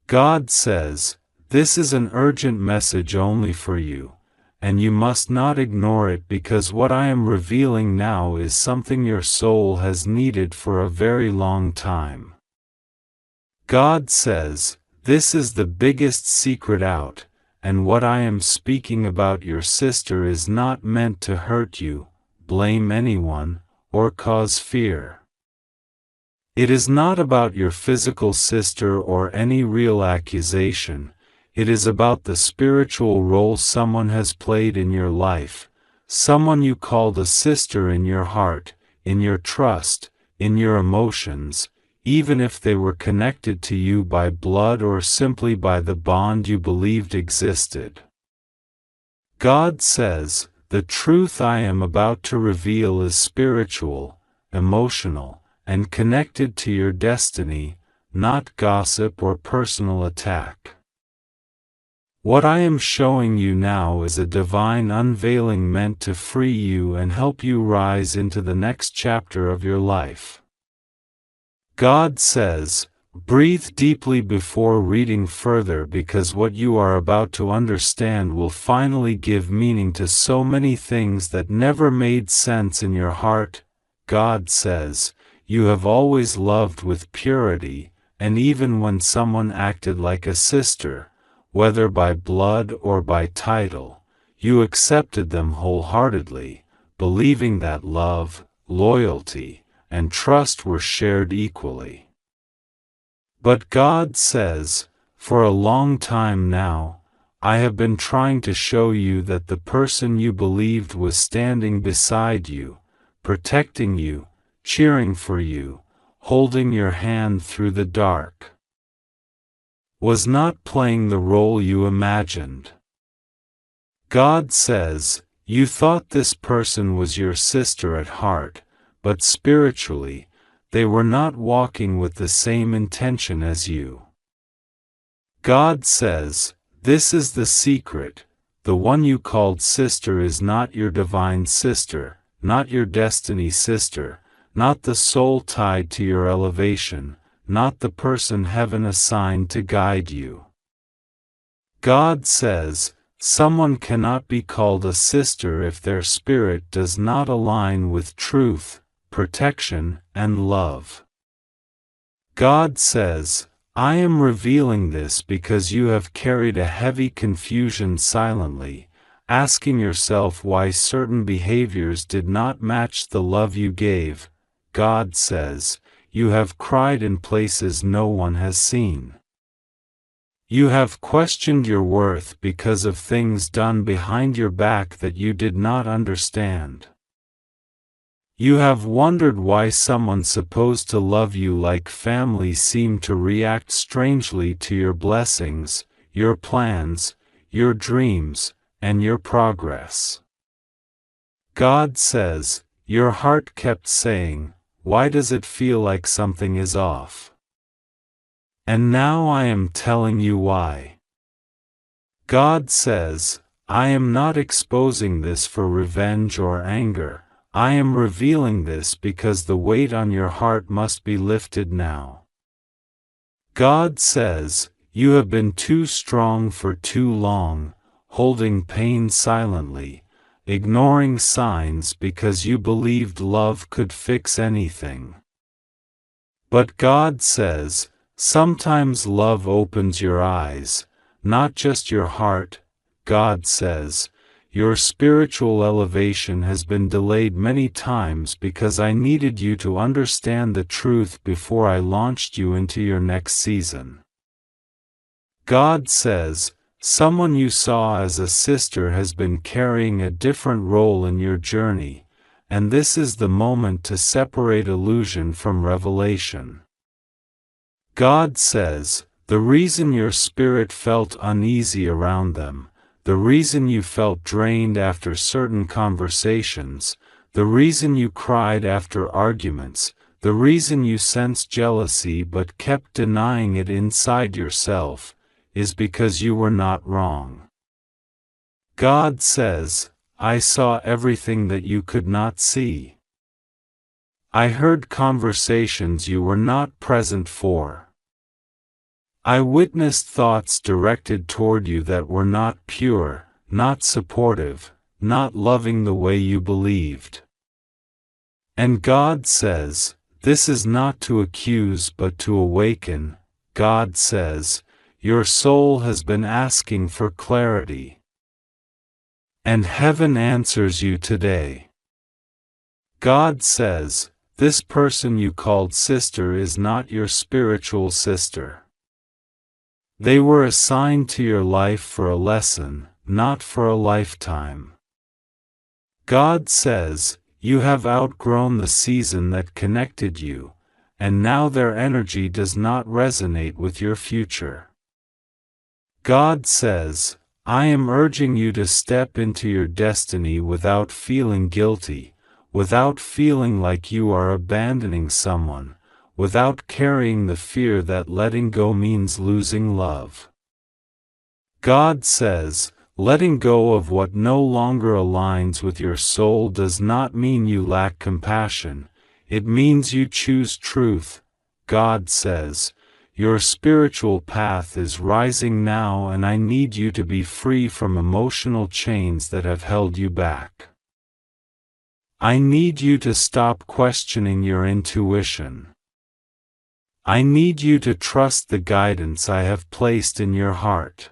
God says, this is an urgent message only for you, and you must not ignore it because what I am revealing now is something your soul has needed for a very long time. God says, this is the biggest secret out, and what I am speaking about your sister is not meant to hurt you, blame anyone, or cause fear. It is not about your physical sister or any real accusation. It is about the spiritual role someone has played in your life, someone you called a sister in your heart, in your trust, in your emotions, even if they were connected to you by blood or simply by the bond you believed existed. God says, the truth I am about to reveal is spiritual, emotional, and connected to your destiny, not gossip or personal attack. What I am showing you now is a divine unveiling meant to free you and help you rise into the next chapter of your life. God says, breathe deeply before reading further because what you are about to understand will finally give meaning to so many things that never made sense in your heart. God says, you have always loved with purity, and even when someone acted like a sister, whether by blood or by title, you accepted them wholeheartedly, believing that love, loyalty, and trust were shared equally. But God says, for a long time now, I have been trying to show you that the person you believed was standing beside you, protecting you, cheering for you, holding your hand through the dark, was not playing the role you imagined. God says, you thought this person was your sister at heart, but spiritually, they were not walking with the same intention as you. God says, this is the secret, the one you called sister is not your divine sister, not your destiny sister, not the soul tied to your elevation, not the person heaven assigned to guide you. God says, someone cannot be called a sister if their spirit does not align with truth, protection, and love. God says, I am revealing this because you have carried a heavy confusion silently, asking yourself why certain behaviors did not match the love you gave. God says, you have cried in places no one has seen. You have questioned your worth because of things done behind your back that you did not understand. You have wondered why someone supposed to love you like family seemed to react strangely to your blessings, your plans, your dreams, and your progress. God says, your heart kept saying, why does it feel like something is off? And now I am telling you why. God says, I am not exposing this for revenge or anger. I am revealing this because the weight on your heart must be lifted now. God says, you have been too strong for too long, holding pain silently, ignoring signs because you believed love could fix anything. But God says, sometimes love opens your eyes, not just your heart. God says, your spiritual elevation has been delayed many times because I needed you to understand the truth before I launched you into your next season. God says, someone you saw as a sister has been carrying a different role in your journey, and this is the moment to separate illusion from revelation. God says, the reason your spirit felt uneasy around them, the reason you felt drained after certain conversations, the reason you cried after arguments, the reason you sensed jealousy but kept denying it inside yourself, is because you were not wrong. God says, I saw everything that you could not see. I heard conversations you were not present for. I witnessed thoughts directed toward you that were not pure, not supportive, not loving the way you believed. And God says, this is not to accuse but to awaken. God says, your soul has been asking for clarity. And heaven answers you today. God says, this person you called sister is not your spiritual sister. They were assigned to your life for a lesson, not for a lifetime. God says, you have outgrown the season that connected you, and now their energy does not resonate with your future. God says, I am urging you to step into your destiny without feeling guilty, without feeling like you are abandoning someone, without carrying the fear that letting go means losing love. God says, letting go of what no longer aligns with your soul does not mean you lack compassion, it means you choose truth. God says, your spiritual path is rising now and I need you to be free from emotional chains that have held you back. I need you to stop questioning your intuition. I need you to trust the guidance I have placed in your heart.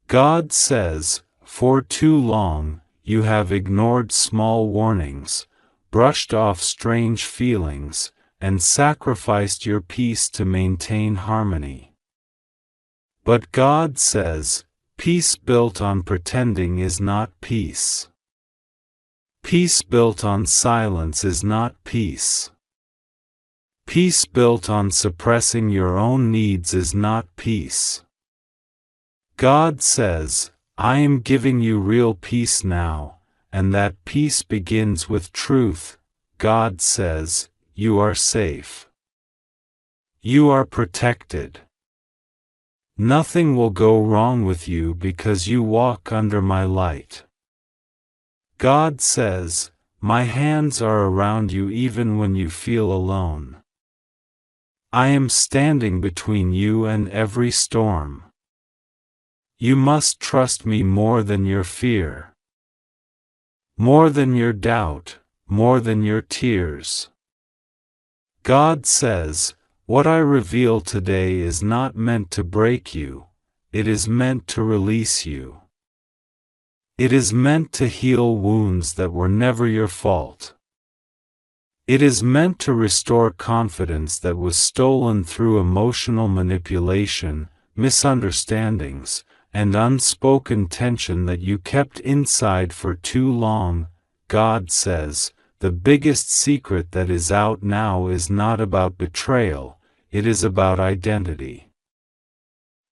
God says, for too long, you have ignored small warnings, brushed off strange feelings, and sacrificed your peace to maintain harmony. But God says, peace built on pretending is not peace. Peace built on silence is not peace. Peace built on suppressing your own needs is not peace. God says, I am giving you real peace now, and that peace begins with truth. God says, you are safe. You are protected. Nothing will go wrong with you because you walk under my light. God says, my hands are around you even when you feel alone. I am standing between you and every storm. You must trust me more than your fear, more than your doubt, more than your tears. God says, what I reveal today is not meant to break you, it is meant to release you. It is meant to heal wounds that were never your fault. It is meant to restore confidence that was stolen through emotional manipulation, misunderstandings, and unspoken tension that you kept inside for too long. God says, the biggest secret that is out now is not about betrayal, it is about identity.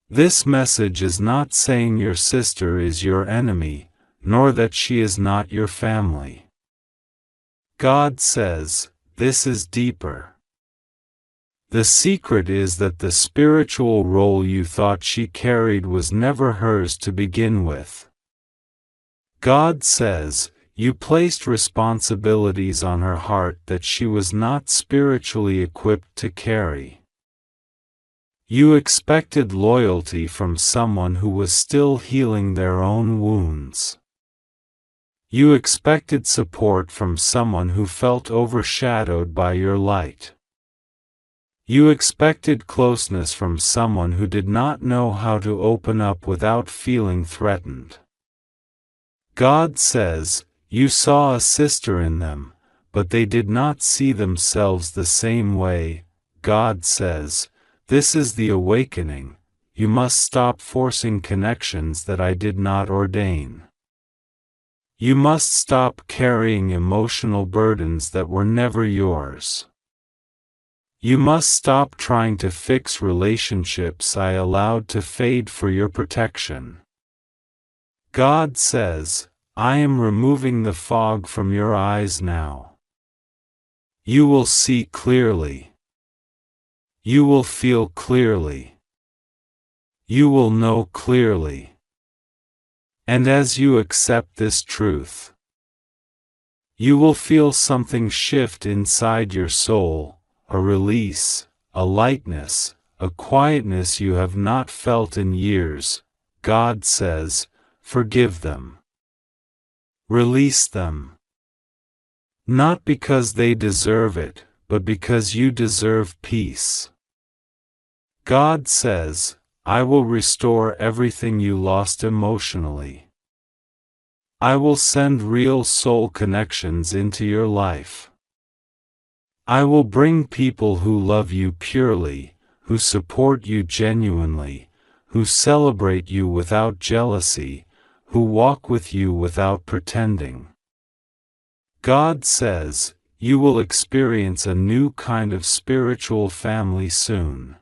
This message is not saying your sister is your enemy, nor that she is not your family. God says, this is deeper. The secret is that the spiritual role you thought she carried was never hers to begin with. God says, you placed responsibilities on her heart that she was not spiritually equipped to carry. You expected loyalty from someone who was still healing their own wounds. You expected support from someone who felt overshadowed by your light. You expected closeness from someone who did not know how to open up without feeling threatened. God says, you saw a sister in them, but they did not see themselves the same way. God says, this is the awakening, you must stop forcing connections that I did not ordain. You must stop carrying emotional burdens that were never yours. You must stop trying to fix relationships I allowed to fade for your protection. God says, I am removing the fog from your eyes now. You will see clearly. You will feel clearly. You will know clearly. And as you accept this truth, you will feel something shift inside your soul, a release, a lightness, a quietness you have not felt in years. God says, forgive them. Release them. Not because they deserve it, but because you deserve peace. God says, I will restore everything you lost emotionally. I will send real soul connections into your life. I will bring people who love you purely, who support you genuinely, who celebrate you without jealousy, who walk with you without pretending. God says, you will experience a new kind of spiritual family soon.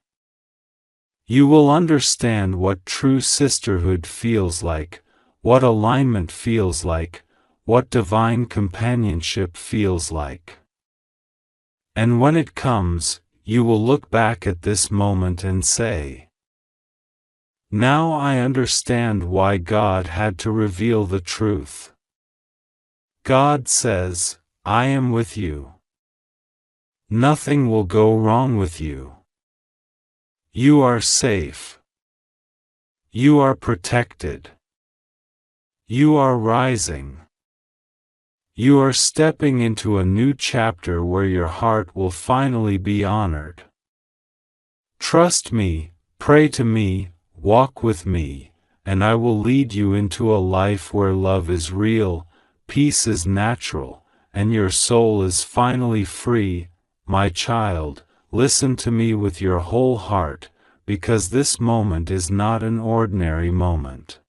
You will understand what true sisterhood feels like, what alignment feels like, what divine companionship feels like. And when it comes, you will look back at this moment and say, now I understand why God had to reveal the truth. God says, I am with you. Nothing will go wrong with you. You are safe. You are protected. You are rising. You are stepping into a new chapter where your heart will finally be honored. Trust me, pray to me, walk with me, and I will lead you into a life where love is real, peace is natural, and your soul is finally free. My child, listen to me with your whole heart, because this moment is not an ordinary moment.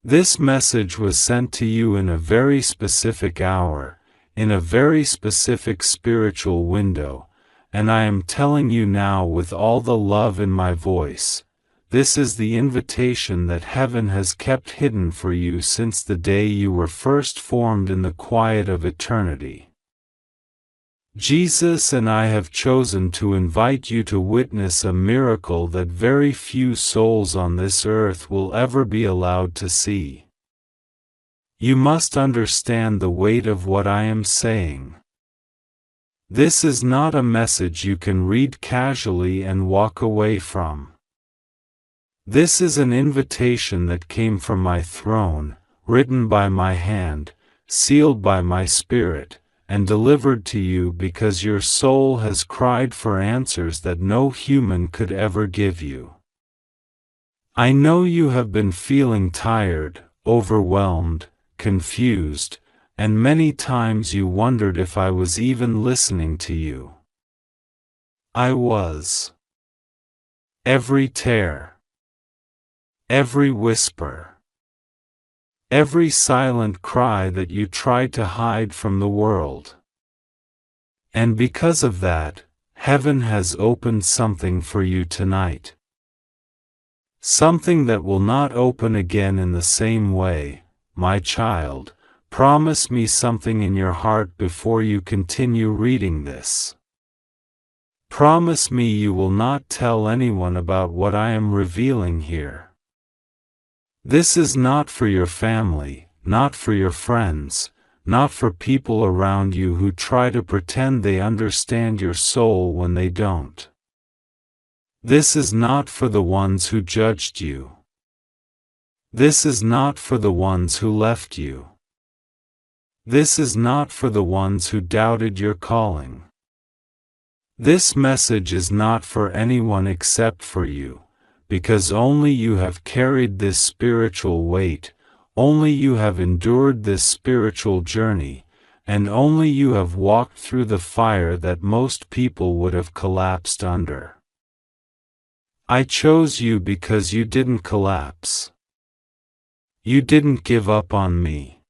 This message was sent to you in a very specific hour, in a very specific spiritual window, and I am telling you now with all the love in my voice. This is the invitation that heaven has kept hidden for you since the day you were first formed in the quiet of eternity. Jesus and I have chosen to invite you to witness a miracle that very few souls on this earth will ever be allowed to see. You must understand the weight of what I am saying. This is not a message you can read casually and walk away from. This is an invitation that came from my throne, written by my hand, sealed by my Spirit, and delivered to you because your soul has cried for answers that no human could ever give you. I know you have been feeling tired, overwhelmed, confused, and many times you wondered if I was even listening to you. I was. Every tear, every whisper, every silent cry that you tried to hide from the world. And because of that, heaven has opened something for you tonight. Something that will not open again in the same way. My child, promise me something in your heart before you continue reading this. Promise me you will not tell anyone about what I am revealing here. This is not for your family, not for your friends, not for people around you who try to pretend they understand your soul when they don't. This is not for the ones who judged you. This is not for the ones who left you. This is not for the ones who doubted your calling. This message is not for anyone except for you. Because only you have carried this spiritual weight, only you have endured this spiritual journey, and only you have walked through the fire that most people would have collapsed under. I chose you because you didn't collapse. You didn't give up on me.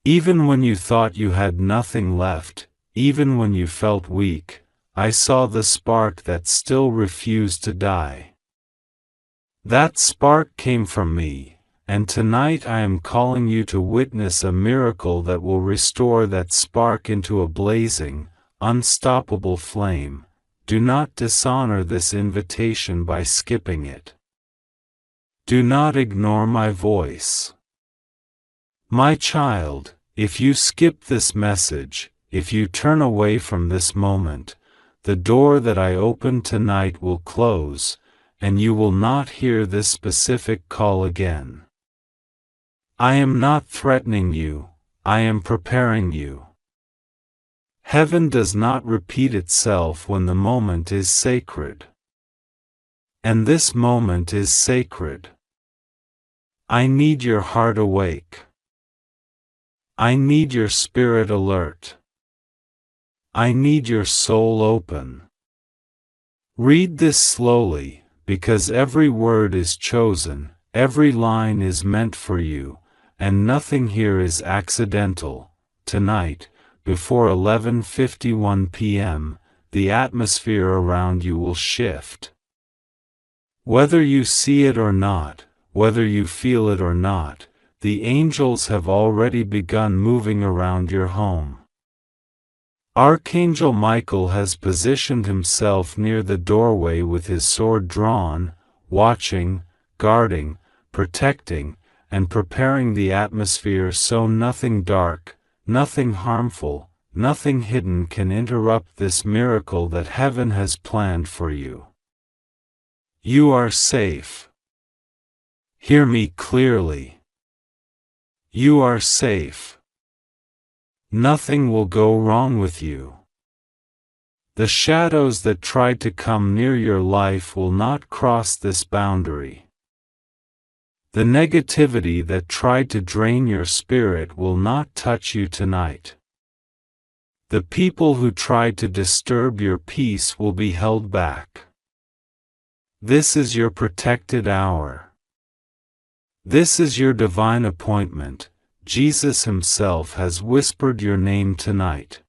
Even when you thought you had nothing left, even when you felt weak, I saw the spark that still refused to die. That spark came from me, and tonight I am calling you to witness a miracle that will restore that spark into a blazing, unstoppable flame. Do not dishonor this invitation by skipping it. Do not ignore my voice. My child, if you skip this message, if you turn away from this moment, the door that I open tonight will close, and you will not hear this specific call again. I am not threatening you, I am preparing you. Heaven does not repeat itself when the moment is sacred. And this moment is sacred. I need your heart awake. I need your spirit alert. I need your soul open. Read this slowly, because every word is chosen, every line is meant for you, and nothing here is accidental. Tonight, before 11:51 p.m., the atmosphere around you will shift. Whether you see it or not, whether you feel it or not, the angels have already begun moving around your home. Archangel Michael has positioned himself near the doorway with his sword drawn, watching, guarding, protecting, and preparing the atmosphere so nothing dark, nothing harmful, nothing hidden can interrupt this miracle that heaven has planned for you. You are safe. Hear me clearly. You are safe. Nothing will go wrong with you. The shadows that tried to come near your life will not cross this boundary. The negativity that tried to drain your spirit will not touch you tonight. The people who tried to disturb your peace will be held back. This is your protected hour. This is your divine appointment. Jesus himself has whispered your name tonight.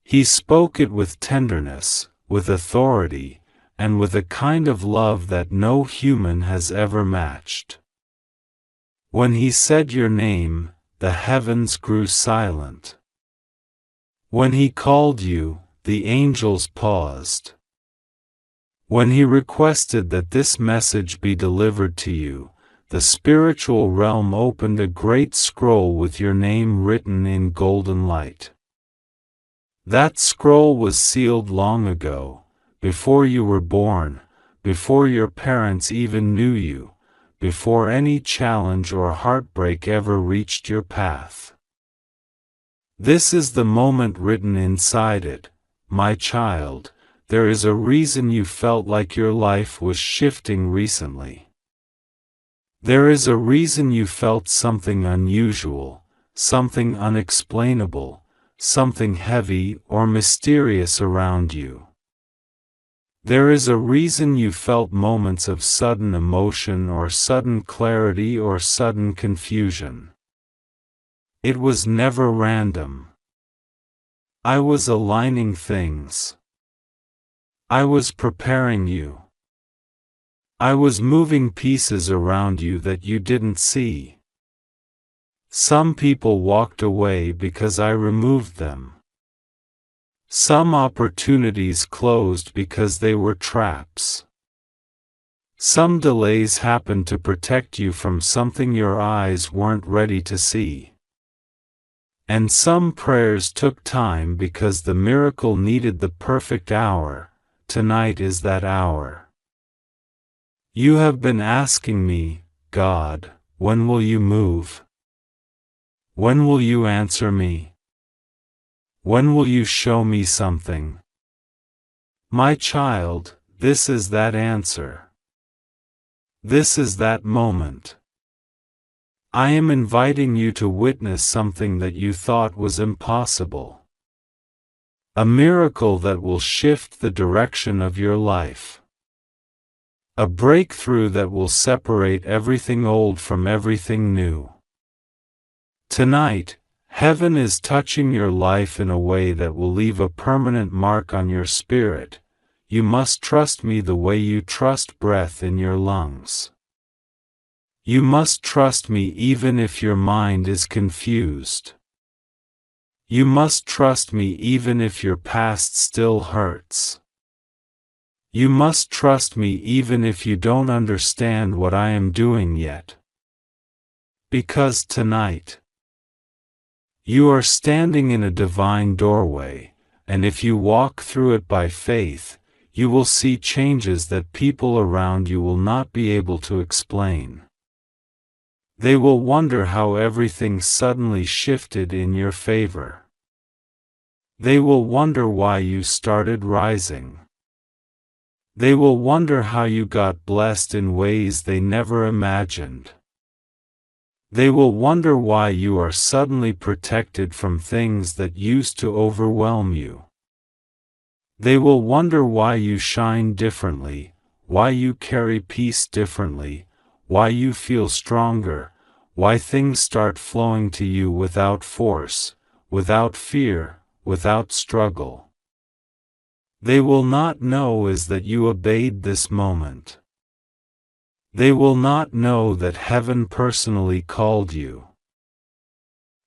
He spoke it with tenderness, with authority, and with a kind of love that no human has ever matched. When he said your name, the heavens grew silent. When he called you, the angels paused. When he requested that this message be delivered to you, the spiritual realm opened a great scroll with your name written in golden light. That scroll was sealed long ago, before you were born, before your parents even knew you, before any challenge or heartbreak ever reached your path. This is the moment written inside it, my child. There is a reason you felt like your life was shifting recently. There is a reason you felt something unusual, something unexplainable, something heavy or mysterious around you. There is a reason you felt moments of sudden emotion or sudden clarity or sudden confusion. It was never random. I was aligning things. I was preparing you. I was moving pieces around you that you didn't see. Some people walked away because I removed them. Some opportunities closed because they were traps. Some delays happened to protect you from something your eyes weren't ready to see. And some prayers took time because the miracle needed the perfect hour. Tonight is that hour. You have been asking me, God, when will you move? When will you answer me? When will you show me something? My child, this is that answer. This is that moment. I am inviting you to witness something that you thought was impossible. A miracle that will shift the direction of your life. A breakthrough that will separate everything old from everything new. Tonight, heaven is touching your life in a way that will leave a permanent mark on your spirit. You must trust me the way you trust breath in your lungs. You must trust me even if your mind is confused. You must trust me even if your past still hurts. You must trust me even if you don't understand what I am doing yet. Because tonight, you are standing in a divine doorway, and if you walk through it by faith, you will see changes that people around you will not be able to explain. They will wonder how everything suddenly shifted in your favor. They will wonder why you started rising. They will wonder how you got blessed in ways they never imagined. They will wonder why you are suddenly protected from things that used to overwhelm you. They will wonder why you shine differently, why you carry peace differently, why you feel stronger, why things start flowing to you without force, without fear, without struggle. They will not know is that you obeyed this moment. They will not know that heaven personally called you.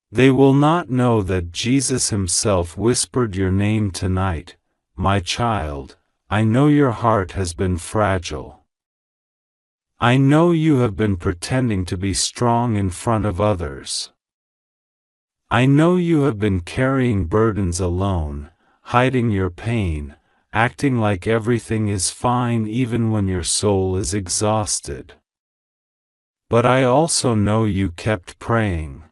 They will not know that Jesus himself whispered your name tonight, "My child, I know your heart has been fragile. I know you have been pretending to be strong in front of others. I know you have been carrying burdens alone, hiding your pain, acting like everything is fine even when your soul is exhausted. But I also know you kept praying.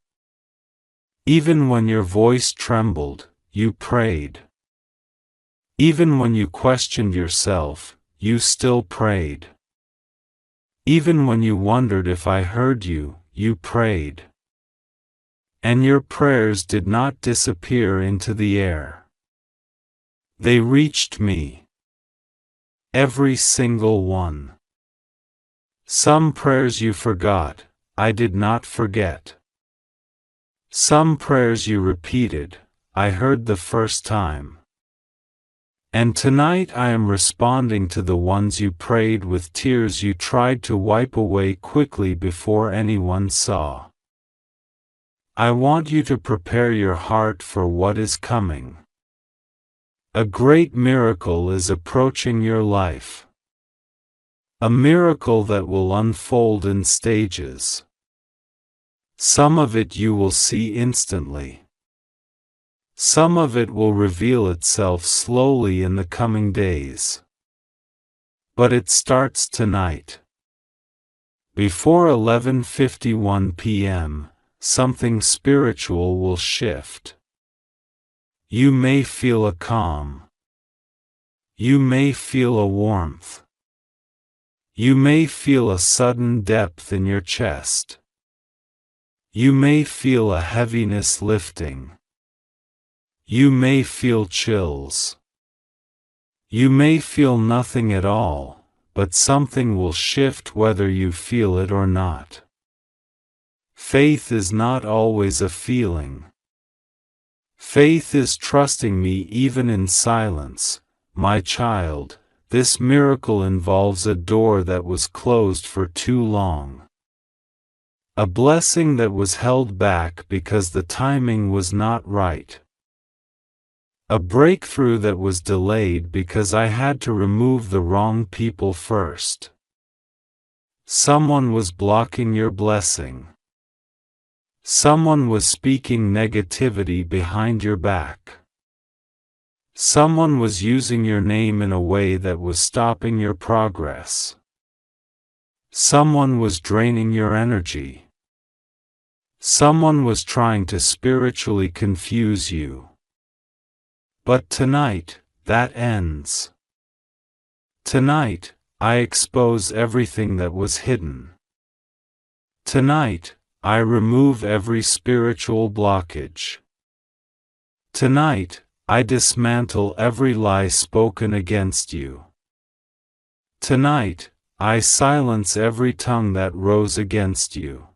Even when your voice trembled, you prayed. Even when you questioned yourself, you still prayed. Even when you wondered if I heard you, you prayed. And your prayers did not disappear into the air. They reached me. Every single one. Some prayers you forgot, I did not forget. Some prayers you repeated, I heard the first time. And tonight I am responding to the ones you prayed with tears you tried to wipe away quickly before anyone saw. I want you to prepare your heart for what is coming. A great miracle is approaching your life. A miracle that will unfold in stages. Some of it you will see instantly. Some of it will reveal itself slowly in the coming days. But it starts tonight. Before 11:51 p.m., something spiritual will shift. You may feel a calm. You may feel a warmth. You may feel a sudden depth in your chest. You may feel a heaviness lifting. You may feel chills. You may feel nothing at all, but something will shift whether you feel it or not. Faith is not always a feeling. Faith is trusting me even in silence. My child, this miracle involves a door that was closed for too long. A blessing that was held back because the timing was not right. A breakthrough that was delayed because I had to remove the wrong people first. Someone was blocking your blessing. Someone was speaking negativity behind your back. Someone was using your name in a way that was stopping your progress. Someone was draining your energy. Someone was trying to spiritually confuse you. But tonight, that ends. Tonight, I expose everything that was hidden. Tonight, I remove every spiritual blockage. Tonight, I dismantle every lie spoken against you. Tonight, I silence every tongue that rose against you.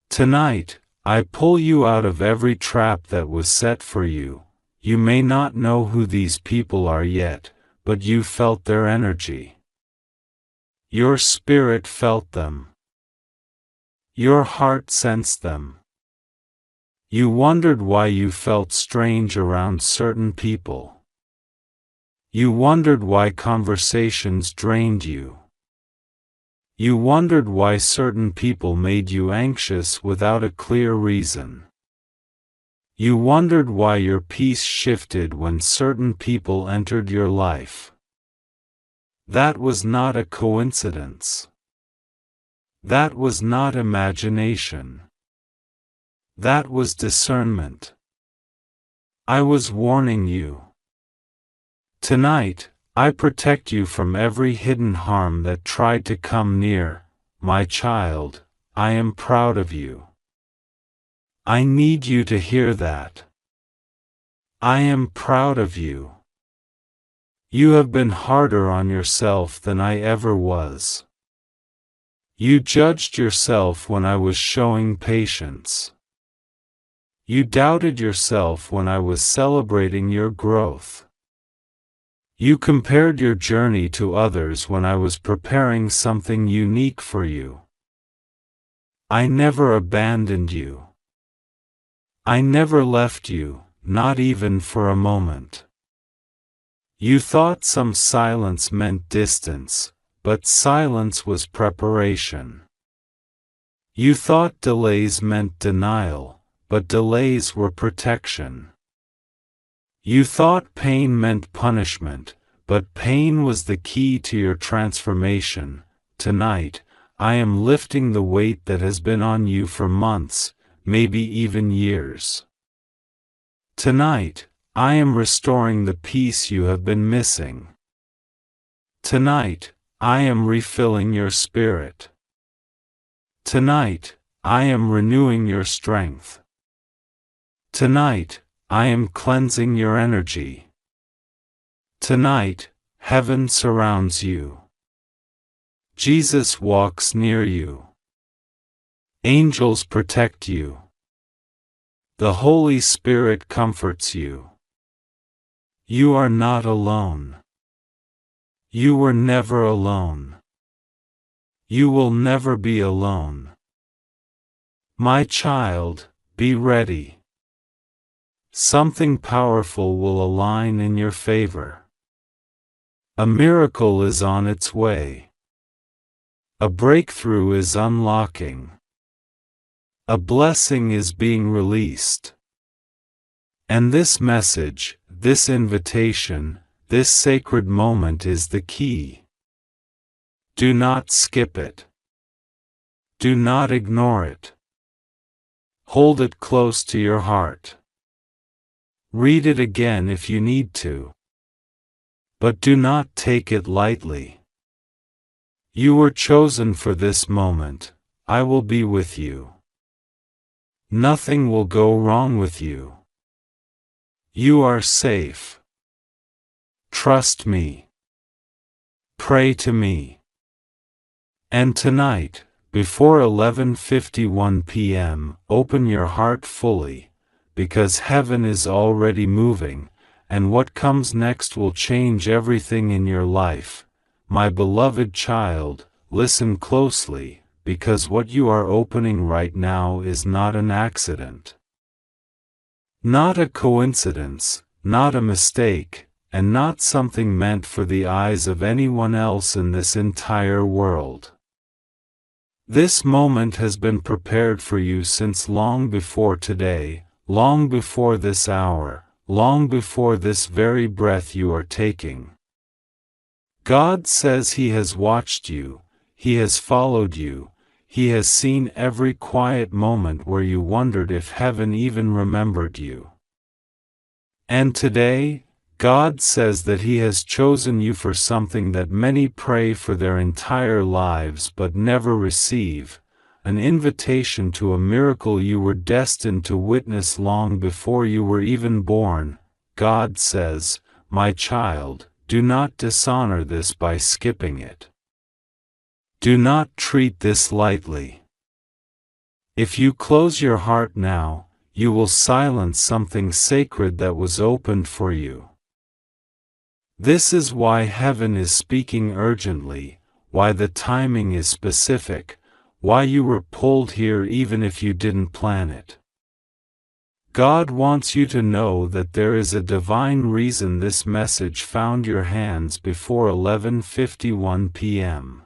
Tonight, I pull you out of every trap that was set for you. You may not know who these people are yet, but you felt their energy. Your spirit felt them. Your heart sensed them. You wondered why you felt strange around certain people. You wondered why conversations drained you. You wondered why certain people made you anxious without a clear reason. You wondered why your peace shifted when certain people entered your life. That was not a coincidence. That was not imagination. That was discernment. I was warning you. Tonight, I protect you from every hidden harm that tried to come near. My child, I am proud of you. I need you to hear that. I am proud of you. You have been harder on yourself than I ever was. You judged yourself when I was showing patience. You doubted yourself when I was celebrating your growth. You compared your journey to others when I was preparing something unique for you. I never abandoned you. I never left you, not even for a moment. You thought some silence meant distance, but silence was preparation. You thought delays meant denial, but delays were protection. You thought pain meant punishment, but pain was the key to your transformation. Tonight, I am lifting the weight that has been on you for months, maybe even years. Tonight, I am restoring the peace you have been missing. Tonight, I am refilling your spirit. Tonight, I am renewing your strength. Tonight, I am cleansing your energy. Tonight, heaven surrounds you. Jesus walks near you. Angels protect you. The Holy Spirit comforts you. You are not alone. You were never alone. You will never be alone. My child, be ready. Something powerful will align in your favor. A miracle is on its way. A breakthrough is unlocking. A blessing is being released. And this message, this invitation, this sacred moment is the key. Do not skip it. Do not ignore it. Hold it close to your heart. Read it again if you need to. But do not take it lightly. You were chosen for this moment. I will be with you. Nothing will go wrong with you. You are safe. Trust me. Pray to me. And tonight, before 11:51 p.m., open your heart fully, because heaven is already moving, and what comes next will change everything in your life. My beloved child, listen closely, because what you are opening right now is not an accident. Not a coincidence, not a mistake, and not something meant for the eyes of anyone else in this entire world. This moment has been prepared for you since long before today, long before this hour, long before this very breath you are taking. God says He has watched you, He has followed you, He has seen every quiet moment where you wondered if heaven even remembered you. And today, God says that He has chosen you for something that many pray for their entire lives but never receive, an invitation to a miracle you were destined to witness long before you were even born. God says, my child, do not dishonor this by skipping it. Do not treat this lightly. If you close your heart now, you will silence something sacred that was opened for you. This is why heaven is speaking urgently, why the timing is specific, why you were pulled here even if you didn't plan it. God wants you to know that there is a divine reason this message found your hands before 11:51 p.m.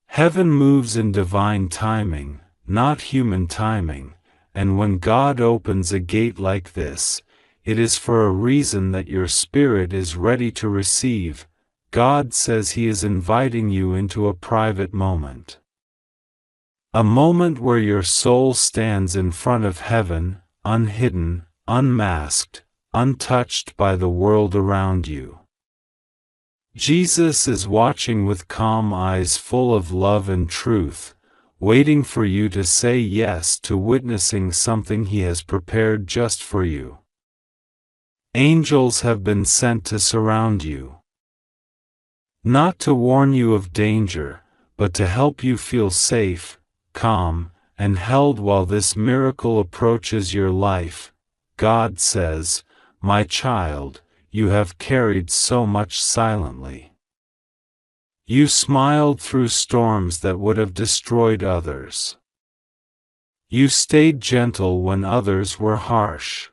Heaven moves in divine timing, not human timing, and when God opens a gate like this, it is for a reason that your spirit is ready to receive. God says He is inviting you into a private moment. A moment where your soul stands in front of heaven, unhidden, unmasked, untouched by the world around you. Jesus is watching with calm eyes full of love and truth, waiting for you to say yes to witnessing something He has prepared just for you. Angels have been sent to surround you. Not to warn you of danger, but to help you feel safe, calm, and held while this miracle approaches your life. God says, "My child, you have carried so much silently. You smiled through storms that would have destroyed others. You stayed gentle when others were harsh.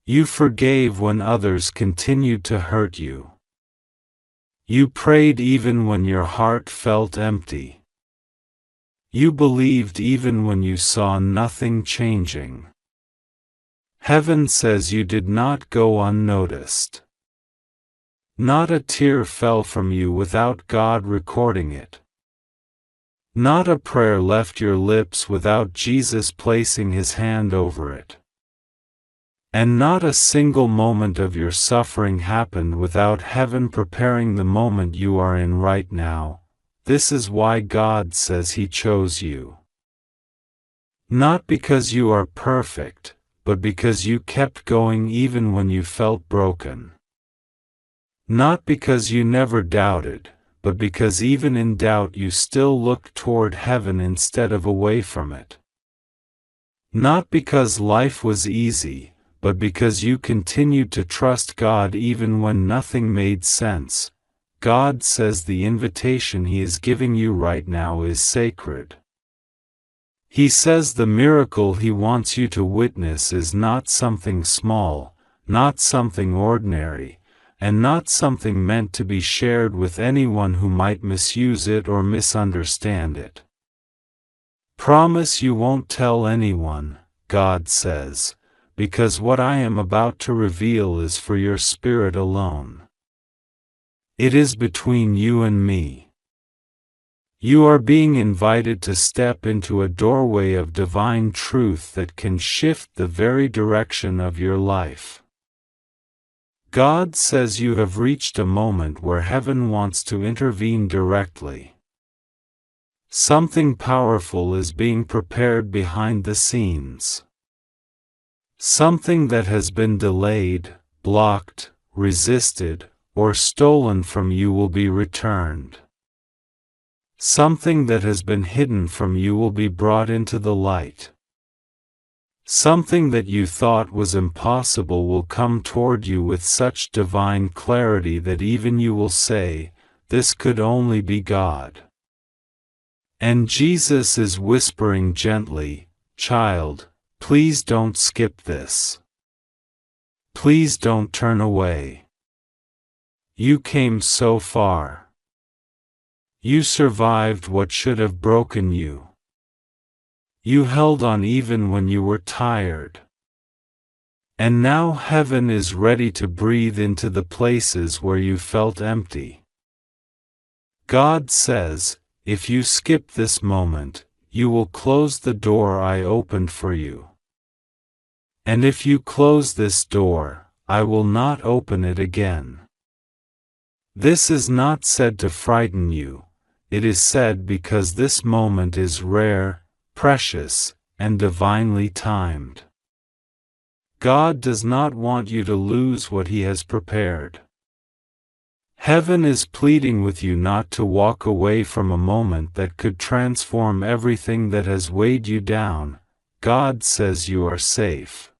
You forgave when others continued to hurt you. You prayed even when your heart felt empty. You believed even when you saw nothing changing. Heaven says you did not go unnoticed. Not a tear fell from you without God recording it. Not a prayer left your lips without Jesus placing His hand over it. And not a single moment of your suffering happened without heaven preparing the moment you are in right now. This is why God says He chose you. Not because you are perfect, but because you kept going even when you felt broken. Not because you never doubted, but because even in doubt you still looked toward heaven instead of away from it. Not because life was easy, but because you continued to trust God even when nothing made sense. God says the invitation He is giving you right now is sacred. He says the miracle He wants you to witness is not something small, not something ordinary, and not something meant to be shared with anyone who might misuse it or misunderstand it. Promise you won't tell anyone, God says, because what I am about to reveal is for your spirit alone. It is between you and me. You are being invited to step into a doorway of divine truth that can shift the very direction of your life. God says you have reached a moment where heaven wants to intervene directly. Something powerful is being prepared behind the scenes. Something that has been delayed, blocked, resisted, or stolen from you will be returned. Something that has been hidden from you will be brought into the light. Something that you thought was impossible will come toward you with such divine clarity that even you will say, "This could only be God." And Jesus is whispering gently, "Child, please don't skip this. Please don't turn away. You came so far. You survived what should have broken you. You held on even when you were tired. And now heaven is ready to breathe into the places where you felt empty. God says, if you skip this moment, you will close the door I opened for you. And if you close this door, I will not open it again. This is not said to frighten you, it is said because this moment is rare, precious, and divinely timed. God does not want you to lose what He has prepared. Heaven is pleading with you not to walk away from a moment that could transform everything that has weighed you down. God says you are safe.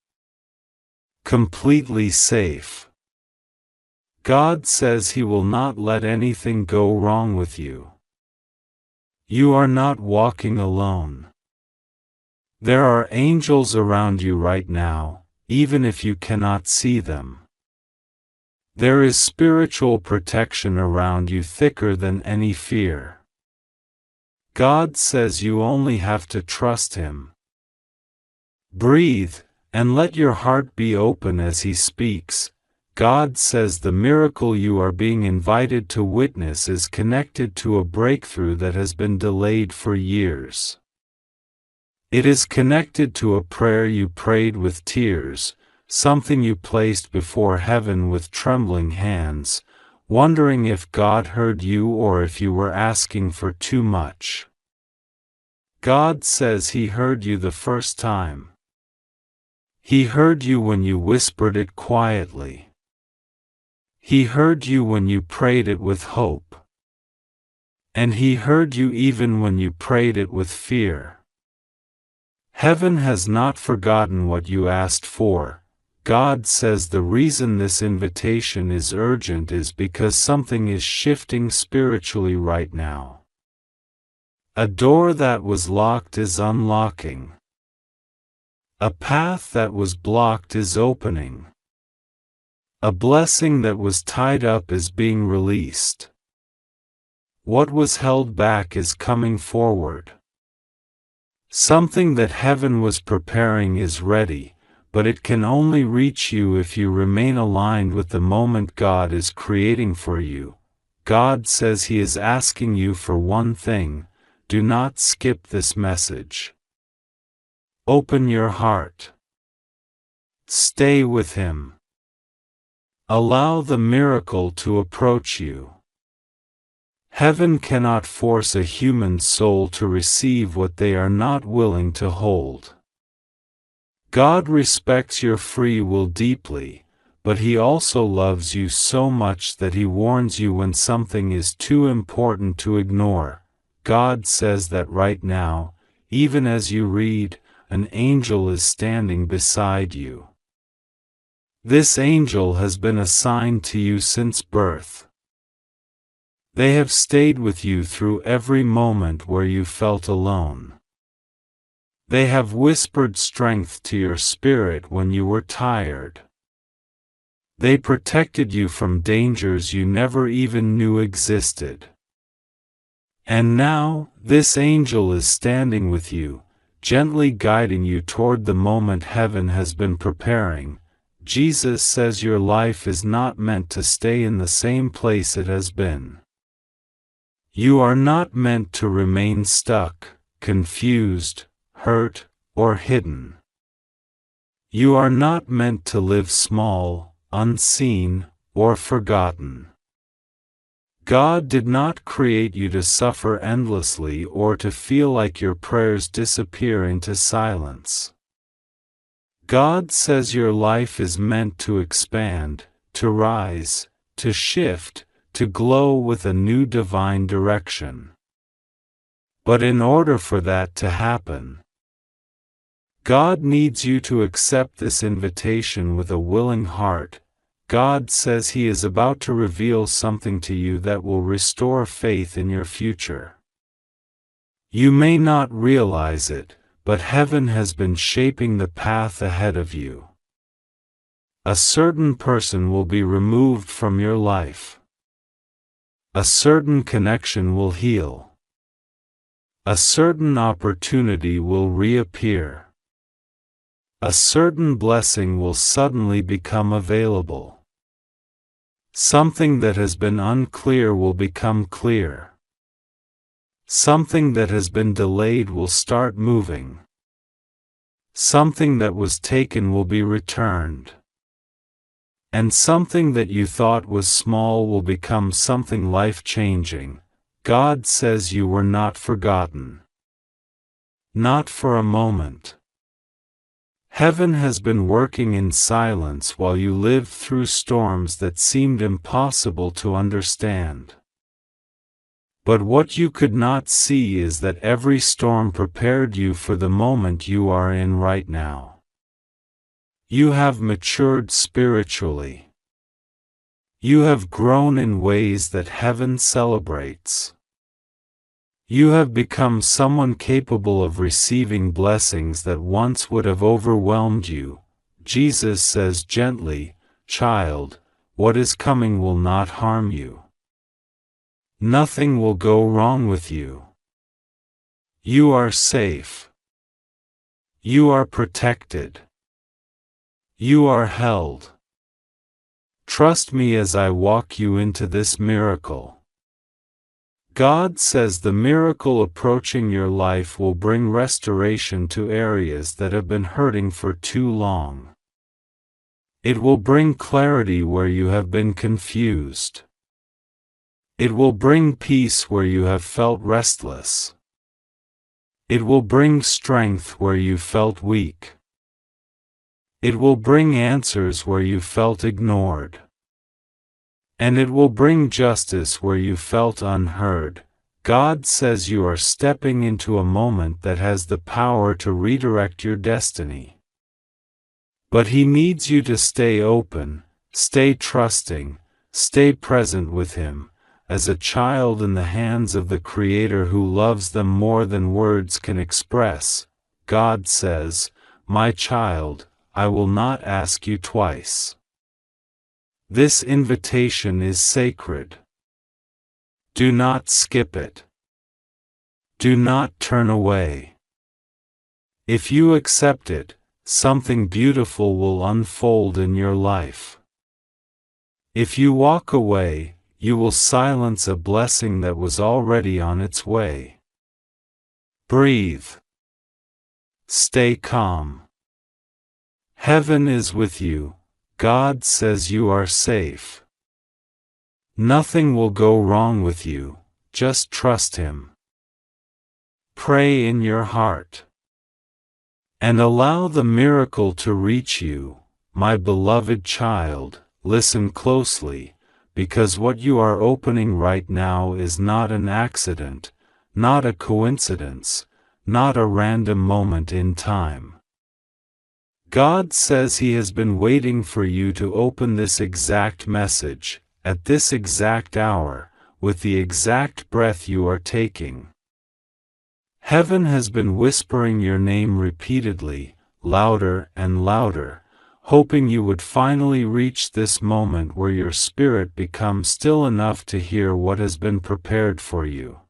Completely safe. God says He will not let anything go wrong with you. You are not walking alone. There are angels around you right now, even if you cannot see them. There is spiritual protection around you thicker than any fear. God says you only have to trust Him. Breathe, and let your heart be open as He speaks. God says the miracle you are being invited to witness is connected to a breakthrough that has been delayed for years. It is connected to a prayer you prayed with tears, something you placed before heaven with trembling hands, wondering if God heard you or if you were asking for too much. God says He heard you the first time. He heard you when you whispered it quietly. He heard you when you prayed it with hope. And He heard you even when you prayed it with fear. Heaven has not forgotten what you asked for. God says the reason this invitation is urgent is because something is shifting spiritually right now. A door that was locked is unlocking. A path that was blocked is opening. A blessing that was tied up is being released. What was held back is coming forward. Something that heaven was preparing is ready, but it can only reach you if you remain aligned with the moment God is creating for you. God says He is asking you for one thing: do not skip this message. Open your heart. Stay with Him. Allow the miracle to approach you. Heaven cannot force a human soul to receive what they are not willing to hold. God respects your free will deeply, but He also loves you so much that He warns you when something is too important to ignore. God says that right now, even as you read, an angel is standing beside you. This angel has been assigned to you since birth. They have stayed with you through every moment where you felt alone. They have whispered strength to your spirit when you were tired. They protected you from dangers you never even knew existed. And now, this angel is standing with you, gently guiding you toward the moment heaven has been preparing. Jesus says your life is not meant to stay in the same place it has been. You are not meant to remain stuck, confused, hurt, or hidden. You are not meant to live small, unseen, or forgotten. God did not create you to suffer endlessly or to feel like your prayers disappear into silence. God says your life is meant to expand, to rise, to shift, to glow with a new divine direction. But in order for that to happen, God needs you to accept this invitation with a willing heart. God says He is about to reveal something to you that will restore faith in your future. You may not realize it, but heaven has been shaping the path ahead of you. A certain person will be removed from your life. A certain connection will heal. A certain opportunity will reappear. A certain blessing will suddenly become available. Something that has been unclear will become clear. Something that has been delayed will start moving. Something that was taken will be returned. And something that you thought was small will become something life-changing. God says you were not forgotten. Not for a moment. Heaven has been working in silence while you lived through storms that seemed impossible to understand. But what you could not see is that every storm prepared you for the moment you are in right now. You have matured spiritually. You have grown in ways that heaven celebrates. You have become someone capable of receiving blessings that once would have overwhelmed you. Jesus says gently, "Child, what is coming will not harm you. Nothing will go wrong with you. You are safe. You are protected. You are held. Trust me as I walk you into this miracle. God says the miracle approaching your life will bring restoration to areas that have been hurting for too long. It will bring clarity where you have been confused. It will bring peace where you have felt restless. It will bring strength where you felt weak. It will bring answers where you felt ignored. And it will bring justice where you felt unheard. God says you are stepping into a moment that has the power to redirect your destiny. But He needs you to stay open, stay trusting, stay present with Him, as a child in the hands of the Creator who loves them more than words can express. God says, "My child, I will not ask you twice." This invitation is sacred. Do not skip it. Do not turn away. If you accept it, something beautiful will unfold in your life. If you walk away, you will silence a blessing that was already on its way. Breathe. Stay calm. Heaven is with you. God says you are safe. Nothing will go wrong with you, just trust Him. Pray in your heart. And allow the miracle to reach you, my beloved child. Listen closely, because what you are opening right now is not an accident, not a coincidence, not a random moment in time. God says He has been waiting for you to open this exact message, at this exact hour, with the exact breath you are taking. Heaven has been whispering your name repeatedly, louder and louder, hoping you would finally reach this moment where your spirit becomes still enough to hear what has been prepared for you.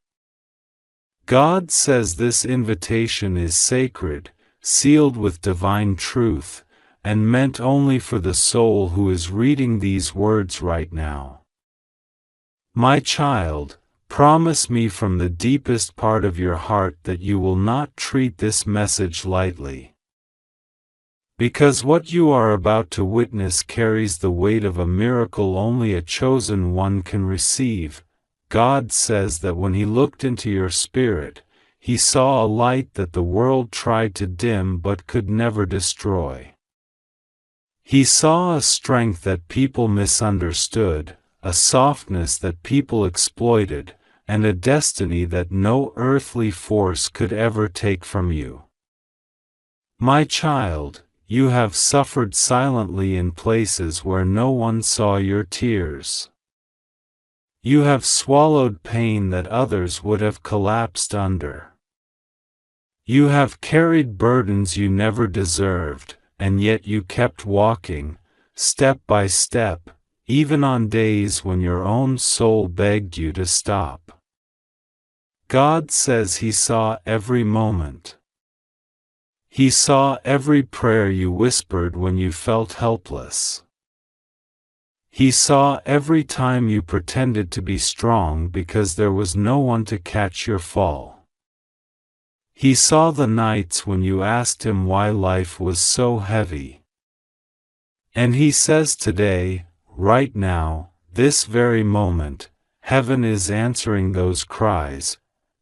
God says this invitation is sacred, sealed with divine truth, and meant only for the soul who is reading these words right now. My child, promise me from the deepest part of your heart that you will not treat this message lightly. Because what you are about to witness carries the weight of a miracle only a chosen one can receive. God says that when He looked into your spirit, He saw a light that the world tried to dim but could never destroy. He saw a strength that people misunderstood, a softness that people exploited, and a destiny that no earthly force could ever take from you. My child, you have suffered silently in places where no one saw your tears. You have swallowed pain that others would have collapsed under. You have carried burdens you never deserved, and yet you kept walking, step by step, even on days when your own soul begged you to stop. God says He saw every moment. He saw every prayer you whispered when you felt helpless. He saw every time you pretended to be strong because there was no one to catch your fall. He saw the nights when you asked Him why life was so heavy. And He says today, right now, this very moment, heaven is answering those cries.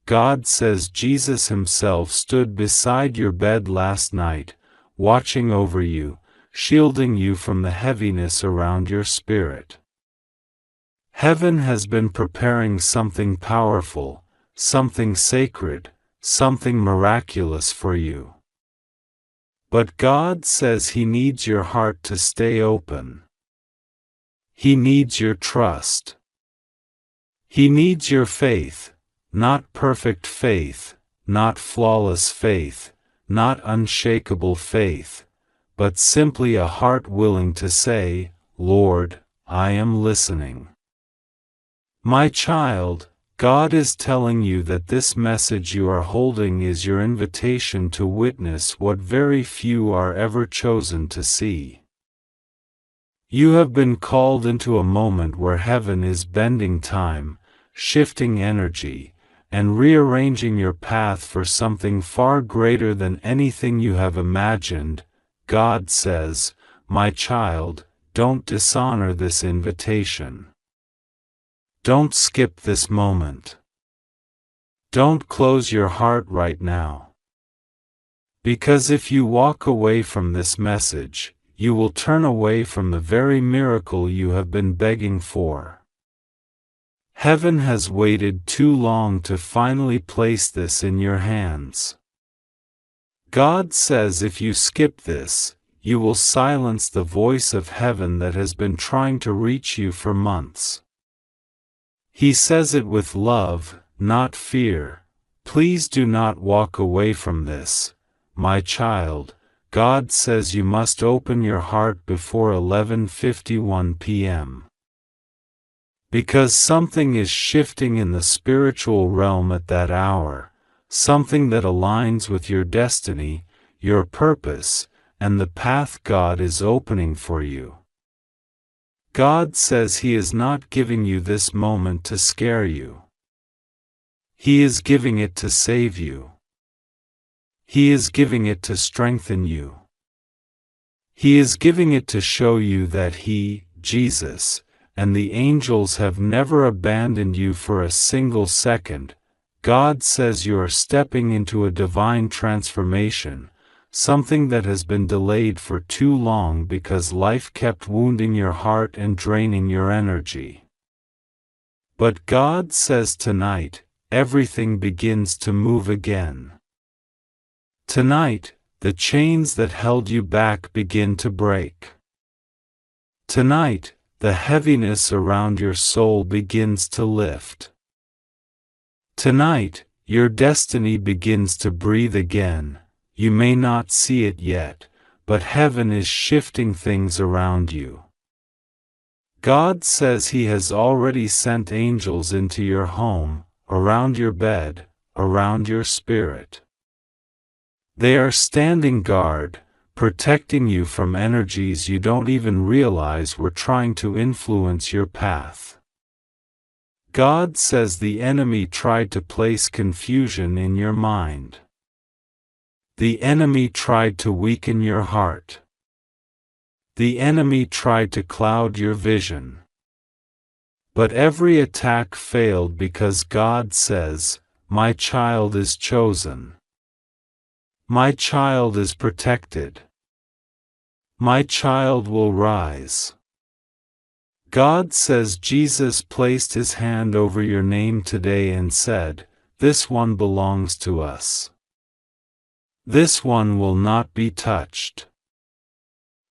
God says Jesus Himself stood beside your bed last night, watching over you, shielding you from the heaviness around your spirit. Heaven has been preparing something powerful, something sacred, something miraculous for you. But God says He needs your heart to stay open. He needs your trust. He needs your faith. Not perfect faith, not flawless faith, not unshakable faith, but simply a heart willing to say, Lord, I am listening. My child, God is telling you that this message you are holding is your invitation to witness what very few are ever chosen to see. You have been called into a moment where heaven is bending time, shifting energy, and rearranging your path for something far greater than anything you have imagined. God says, "My child, don't dishonor this invitation. Don't skip this moment. Don't close your heart right now. Because if you walk away from this message, you will turn away from the very miracle you have been begging for. Heaven has waited too long to finally place this in your hands. God says if you skip this, you will silence the voice of heaven that has been trying to reach you for months. He says it with love, not fear. Please do not walk away from this, my child. God says you must open your heart before 11:51 p.m. Because something is shifting in the spiritual realm at that hour, something that aligns with your destiny, your purpose, and the path God is opening for you. God says He is not giving you this moment to scare you. He is giving it to save you. He is giving it to strengthen you. He is giving it to show you that He, Jesus, and the angels have never abandoned you for a single second. God says you are stepping into a divine transformation, something that has been delayed for too long because life kept wounding your heart and draining your energy. But God says tonight, everything begins to move again. Tonight, the chains that held you back begin to break. Tonight, the heaviness around your soul begins to lift. Tonight, your destiny begins to breathe again. You may not see it yet, but heaven is shifting things around you. God says He has already sent angels into your home, around your bed, around your spirit. They are standing guard, protecting you from energies you don't even realize were trying to influence your path. God says the enemy tried to place confusion in your mind. The enemy tried to weaken your heart. The enemy tried to cloud your vision. But every attack failed because God says, "My child is chosen. My child is protected. My child will rise." God says Jesus placed His hand over your name today and said, "This one belongs to us. This one will not be touched.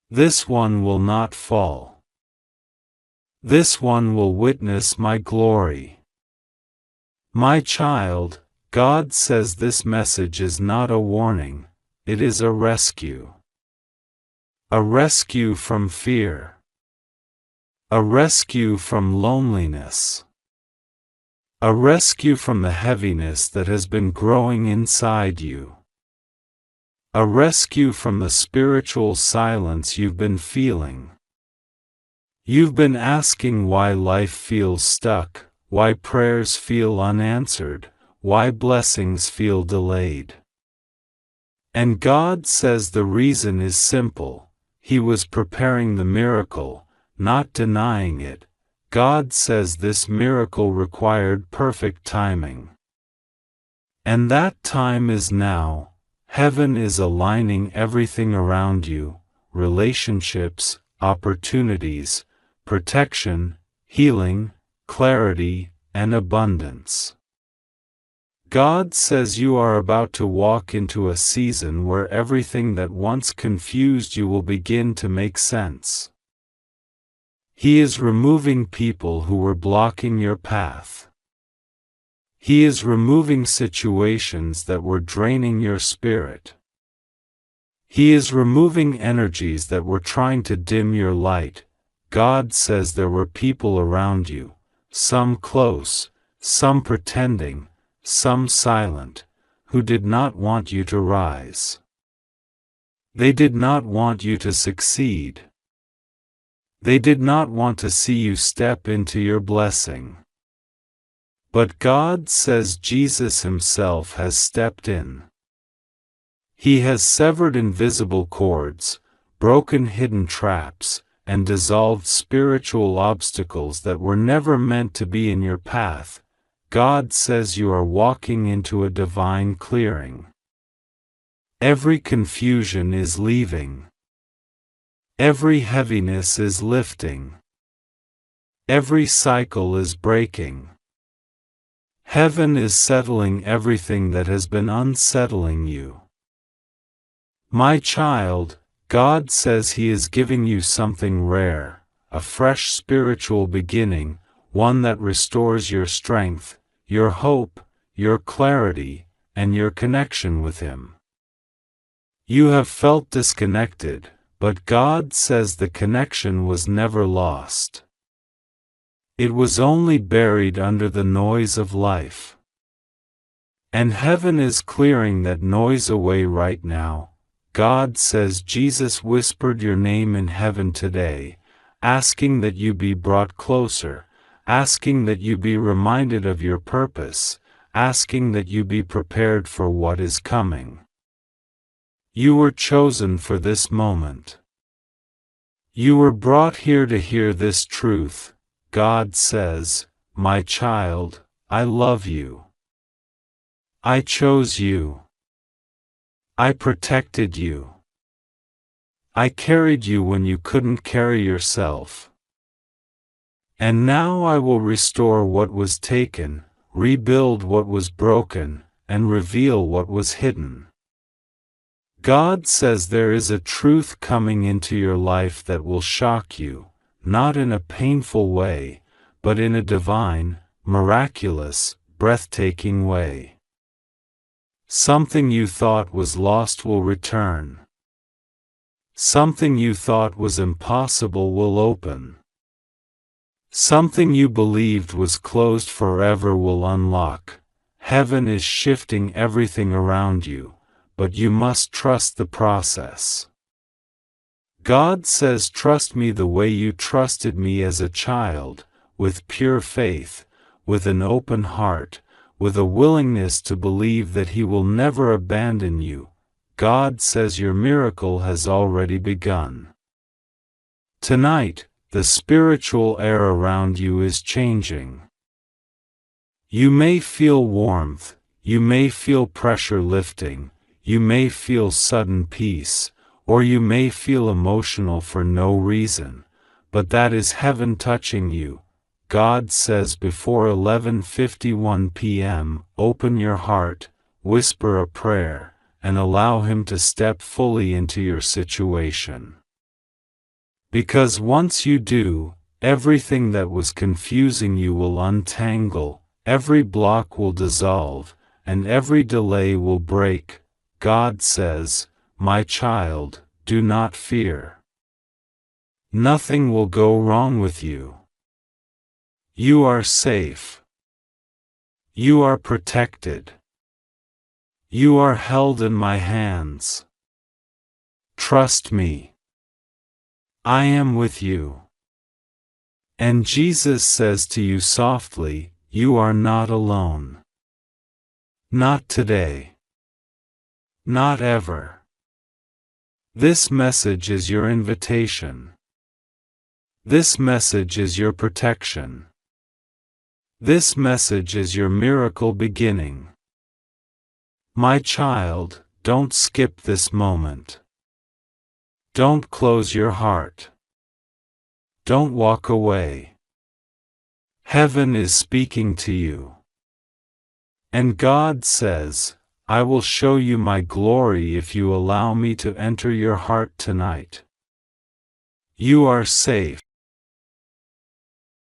This one will not fall. This one will witness my glory." My child, God says this message is not a warning, it is a rescue. A rescue from fear. A rescue from loneliness. A rescue from the heaviness that has been growing inside you. A rescue from the spiritual silence you've been feeling. You've been asking why life feels stuck, why prayers feel unanswered, why blessings feel delayed. And God says the reason is simple. He was preparing the miracle, not denying it. God says this miracle required perfect timing. And that time is now. Heaven is aligning everything around you, relationships, opportunities, protection, healing, clarity, and abundance. God says you are about to walk into a season where everything that once confused you will begin to make sense. He is removing people who were blocking your path. He is removing situations that were draining your spirit. He is removing energies that were trying to dim your light. God says there were people around you, some close, some pretending, some silent, who did not want you to rise. They did not want you to succeed. They did not want to see you step into your blessing. But God says Jesus Himself has stepped in. He has severed invisible cords, broken hidden traps, and dissolved spiritual obstacles that were never meant to be in your path. God says you are walking into a divine clearing. Every confusion is leaving. Every heaviness is lifting. Every cycle is breaking. Heaven is settling everything that has been unsettling you. My child, God says He is giving you something rare, a fresh spiritual beginning, one that restores your strength, your hope, your clarity, and your connection with Him. You have felt disconnected, but God says the connection was never lost. It was only buried under the noise of life. And heaven is clearing that noise away right now. God says Jesus whispered your name in heaven today, asking that you be brought closer, asking that you be reminded of your purpose, asking that you be prepared for what is coming. You were chosen for this moment. You were brought here to hear this truth. God says, my child, I love you. I chose you. I protected you. I carried you when you couldn't carry yourself. And now I will restore what was taken, rebuild what was broken, and reveal what was hidden. God says there is a truth coming into your life that will shock you, not in a painful way, but in a divine, miraculous, breathtaking way. Something you thought was lost will return. Something you thought was impossible will open. Something you believed was closed forever will unlock. Heaven is shifting everything around you, but you must trust the process. God says, trust me the way you trusted me as a child, with pure faith, with an open heart, with a willingness to believe that He will never abandon you. God says your miracle has already begun. Tonight, the spiritual air around you is changing. You may feel warmth, you may feel pressure lifting, you may feel sudden peace, or you may feel emotional for no reason, but that is heaven touching you. God says before 11:51 p.m., open your heart, whisper a prayer, and allow Him to step fully into your situation. Because once you do, everything that was confusing you will untangle, every block will dissolve, and every delay will break. God says, my child, do not fear. Nothing will go wrong with you. You are safe. You are protected. You are held in my hands. Trust me. I am with you. And Jesus says to you softly, you are not alone. Not today. Not ever. This message is your invitation. This message is your protection. This message is your miracle beginning. My child, don't skip this moment. Don't close your heart. Don't walk away. Heaven is speaking to you. And God says, I will show you my glory if you allow me to enter your heart tonight. You are safe.